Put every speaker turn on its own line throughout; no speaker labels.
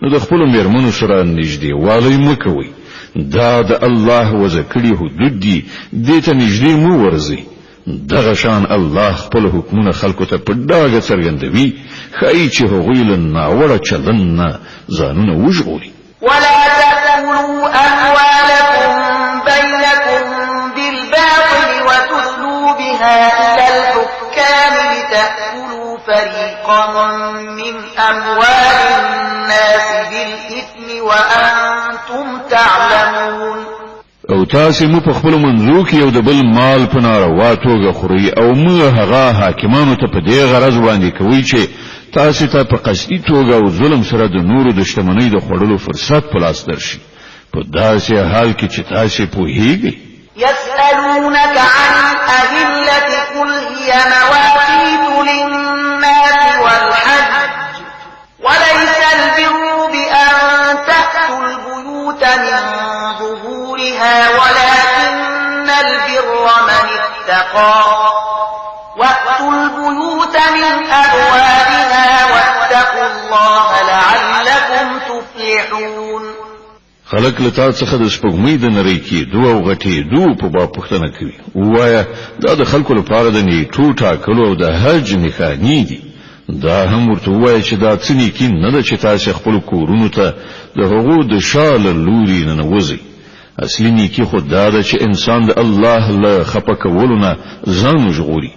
نو د خپل میرمنو سره نږدې والی مکوي دا د الله وذکری حدود دي دې ته نږدې مو ورزي دغه شان الله خپل حکمونه خلکو ته په ډاګه څرګندوي خای چې هغوی له ناوړه چلن نه ځانونه وژغوري
ولا تأكلوا أموالكم بينكم بالباطل وتدلوا بها إلى الحكام لتأكلوا فريقا من أموال الناس بالإثم وأنتم تعلمون
او تاسو مو په خپل منځو کې یو د بل مال په ناروا توګه خوري او مو هغه حاکمانو ته په دې غرض باندې کوي چې تاسو ته په قصدي توګه او ظلم سره د نورو د شتمنۍ د خورلو فرصت په لاس درشي په داسې حال کې چې تاسو پوهیږئ
يسألونك عن الأهلة قل هي مواقيت للناس والحج وليس البر بأن تأتوا البيوت من ظهورها ولكن البر من اتقى وأتوا البيوت من أبوابها واتقوا الله لعلكم تفلحون
خلق لتا څخه د سپوږمۍ د نری کې دوه غټي دوه په باب پښتنه کوي وایا دا د خلکو لپاره د نیټو ټاکلو او د حج نښانی دي دا هم ورته وایي چې دا څنګه کې نه د چې تاسو خپل کورونو ته د هغو د شال لوري نه نوځي اصلي نیکی خود دا ده چې انسان د الله له خپکولو نه ځان ژغوري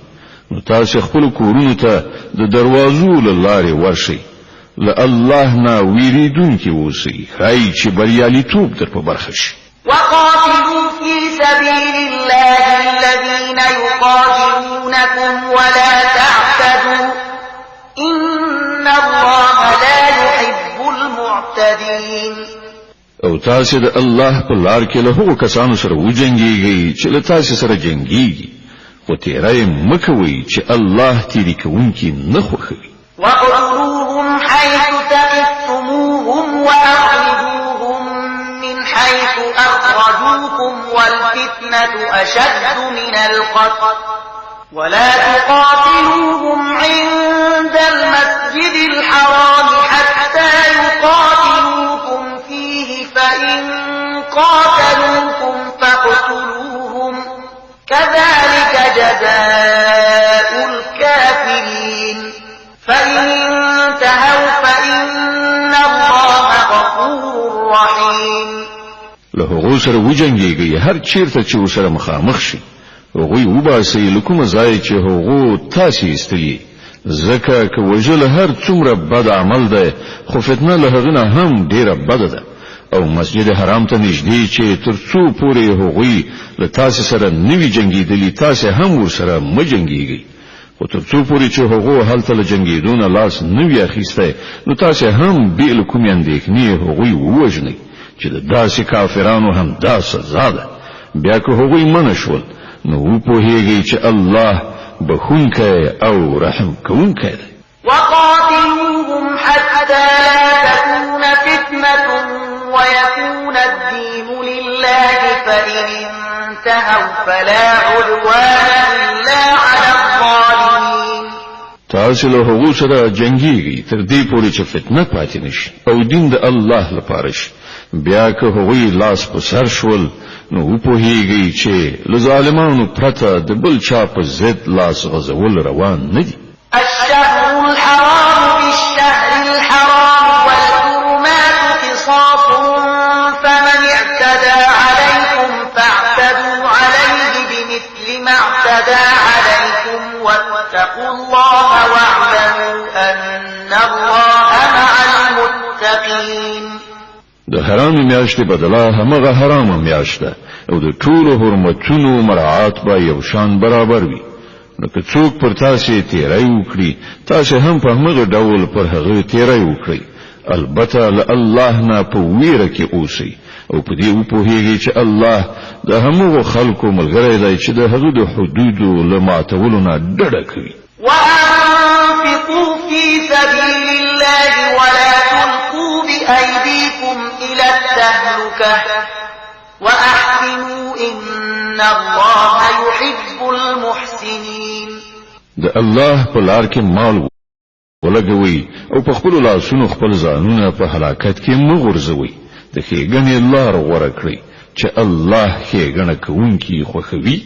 نو تاسو خپل کورونو ته د دروازو له لارې ورشئ له الله نه ویریدونکي اوسئ خای چې بریالیتوب در په برخه شي
وقاتلوا في سبيل الله الذين يقاتلونكم ولا تعتدوا إن الله لا يحب المعتدين
او تاسو د الله په لار کې له هغو کسانو سره وجنګیږئ چې له تاسو سره جنګیږي خو تیرای مکوئ چې الله تیری کوونکی نه خوښوي
وَاقْتُلُوهُمْ حَيْثُ ثَقِفْتُمُوهُمْ وَأَخْرِجُوهُم مِّنْ حَيْثُ أَخْرَجُوكُمْ وَالْفِتْنَةُ أَشَدُّ مِنَ الْقَتْلِ وَلَا تُقَاتِلُوهُمْ عِندَ الْمَسْجِدِ الْحَرَامِ حَتَّى يُقَاتِلُوكُمْ فِيهِ فَإِن قَاتَلُوكُمْ فَاقْتُلُوهُمْ كَذَلِكَ جَزَاءُ الْكَافِرِينَ فَإِن انتهوا فَإِنَّ اللَّهَ غَفُورٌ رَّحِيمٌ
له هغو سره وجنګیږي هر چیرته چې ورسره مخامخ شي هغوی وباسي لکوم ځای چې هغو تاسو استلی زکه که وجل هر څومره بد عمل ده خو فتنه له هغه نه هم ډیره بد ده او مسجد حرام ته نږدې چې ترڅو پورې هغوی له تاسو سره نوی جنگیدلی تاسو هم ورسره مجنګیږي او ترڅو پورې چې هغو هلته له جنگیدونه لاس نوی اخیسته نو تاسو هم بیل کوم اندېښنې هغوی ووجنئ چې د داسې کافرانو هم دا سزا ده بیا که هغوی منشول نو پوهیږي چې الله بخونکی او رحم کوونکی دی
وقاتلوهم حتى لا تكون فتنة ويكون الدين لله فإن انتهوا فلا عدوان إلا على الظالمين
تاسو له هغو سره جنگیږي تر دې پورې چې فتنه پاتې نشي او دین د الله لپاره شي بیا که هغوی لاس په سر شول نو پوهیږي چې له ظالمانو پرته د بل چا په ضد لاس غزول روان نه دي
الشهر الحرام بالشهر الحرام والحرمات قصاص فمن اعتدى عليكم فاعتدوا عليه بمثل ما اعتدى عليكم واتقوا الله واعلموا أن الله مع المتقين
د حرام میاشتې بدلا همغه حرام میاشته او د ټولو حرمتونو مراعات به یو شان برابر وي نو که څوک پر تاسو تیرای وکړي تاسو هم په همغه ډول پر هغه تیرای وکړئ البته الله نه په ویره کې اوسئ او په دې وپوهیږئ چې الله د همغه خلکو ملګری دی چې د هغه د حدودو له ماتولو نه ډډه کوي
وأنفقوا في سبيل الله ولا تلقوا بأيديكم إلى التهلكة وأحسنوا إن الله يحب المحسنين
د الله په لار کې مال ولګوي او په خپل لاسونو خپل ځانونه په هلاکت کې مغورځوي د ښېګڼې لار غوره کړئ چې الله ښېګڼه کوونکي خوښوي.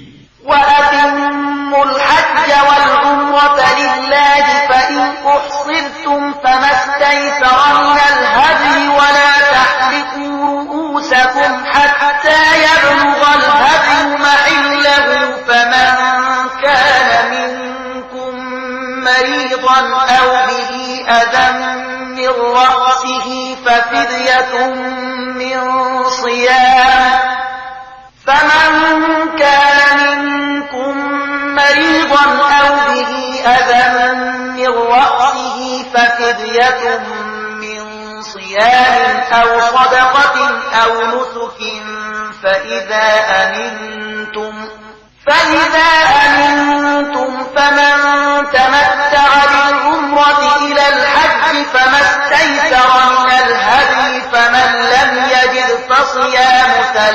وأتموا الحج والعمرة لله فإن أحصرتم فما استيسر من الهدي ولا تحلقوا رؤوسكم حتى يبلغ الهدي محله فمن كان منكم مريضا أو به أذى من رأسه ففدية من صيام فمن كان منكم مريضا أو به أذى من رأسه ففدية من صيام أو صدقة أو نسك فإذا أمنتم فمن تمتع بالعمرة إلى الحج فما استيسر من الهدي فمن لم يجد فصيام 3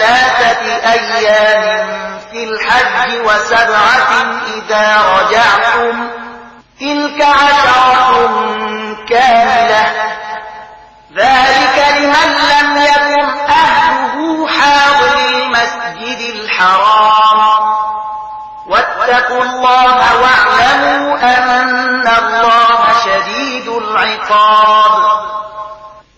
أيام في الحج و7 إذا رجعتم تلك 10 كاملة ذلك لمن لم يكن أهله حاضر المسجد الحرام واتقوا الله واعلموا أن الله شديد العقاب.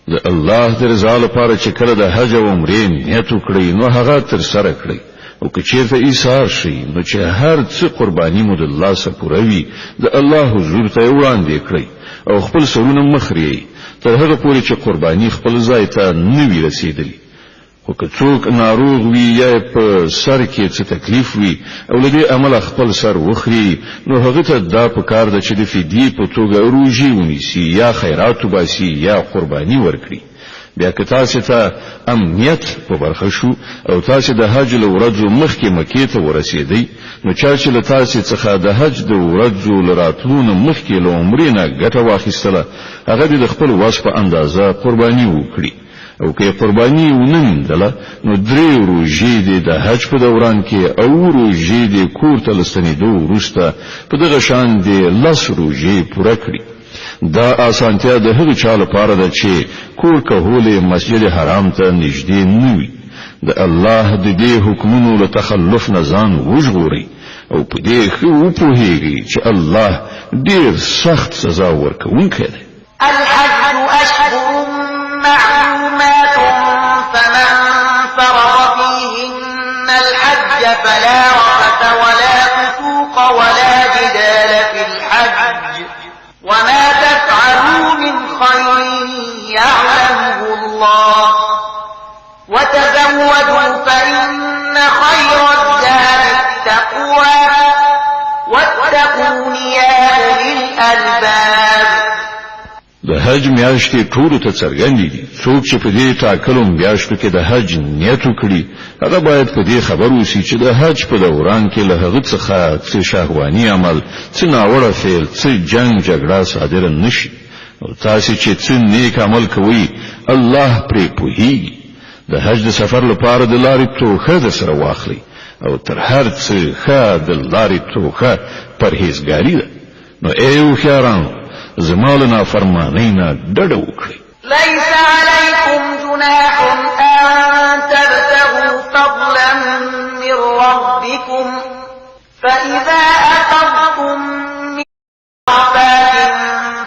د الله د رضا لپاره چې کله د حج او عمرې نیت وکړئ نو هغه تر سره کړئ او که چیرته ایثار شي نو چې هر څه قرباني مو د الله سره پوره وي د الله حضور ته وړاندې کړئ او خپل سرونه مخري تر هغه پورې چې قرباني خپل ځای ته نه وي رسیدلی. خو که څوک ناروغ وي یا په سر کې څه تکلیف وي او لدې عمل خپل سر وخري نو هغه ته دا پکار ده چې د فدیې په توګه روژې ونیسي یا خیرات وباسي یا قرباني ورکړي. بیا که تاسو ته امنیت په برخه شو او تاسو د حج له ورځو مخکې مکې ته ورسېدئ نو چا چې له تاسو څخه د حج د ورځو لراتلو نه مخکې له عمرې نه ګټه واخیستله هغه د خپل وس په اندازه قرباني وکړي او که قرباني ونمندله نو 3 روژې د حج په دوران کې او روژې د کور ته لستنېدو وروسته په دغه شان د 10 روژې پوره کړي. دا آسانتیا د هغه چا لپاره ده چې کور کهول مسجد حرام ته نږدې نه وي. د الله د دې حکمونو له تخلف نه ځان وژغوري او په دې ښه وپوهیږي چې الله ډېر سخت سزا ورکوونکی دی.
الحج أشهر معلومات فمن فرض فيهن الحج فلا رفث ولا فسوق ولا جدال في الحج وما تفعلوا من خير يعلمه الله وتزودوا فإن خير الزاد التقوى واتقون يا أولي الألباب.
د حج میاشتې ټولو ته څرګندې دي. څوک چې په دې ټاکلو میاشتو کې د حج نیت وکړي هغه باید په دې خبر اوسي چې د حج په دوران کې له هغه څخه څه شهواني عمل څه ناوړه فعل څه جنگ جګړه صادره نشي او تاسو چې څه نیک عمل کوئ الله پرې پوهیږي. د حج د سفر لپاره د لارې توښه د سره واخلئ او تر هر څه ښه د لارې توښه پرهیزګاري ده. نو ای هوښیارانو زما له نافرمانۍ نه ډډه وکړئ.
ليس عليكم جناح أن تبتغوا فضلا من ربكم فإذا أفضتم من عرفات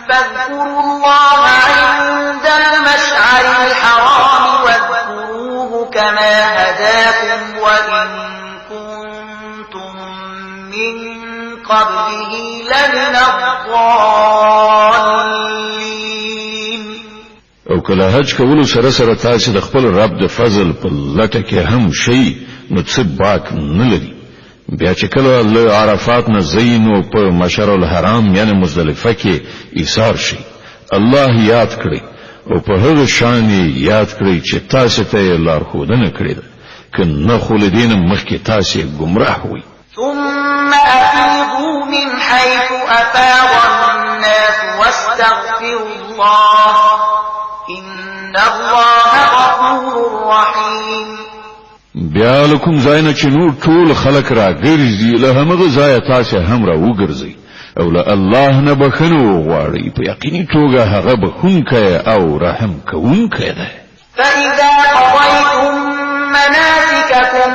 فاذكروا الله عند المشعر الحرام واذكروه كما هداكم وإن كنتم من قبله لمن الضالين.
او کله حج کولو سره سره تاسو د خپل رب د فضل په لټه کې هم شي نو څه باک نه لري. بیا چې کله له عرفات نه زینو په مشعر الحرام یعنی مزدلفه کې ایثار شي الله یاد کړئ او په هغه شان یاد کړئ چې تاسو ته لارښودنه کړې ده که نه خو له دې نه مخکې تاسو گمراه وئ.
ثم أفيضوا من حيث أفاض الناس واستغفروا الله إن الله غفور رحيم.
بیا لکم زاینه چې نور ټول خلق را ګرځي له همغه ځای تاسو هم را وګرځي او له الله نه بخنو غواړي په یقیني توګه هغه بخونکی او رحم کوونکی دی.
فإذا قضيتم مناسككم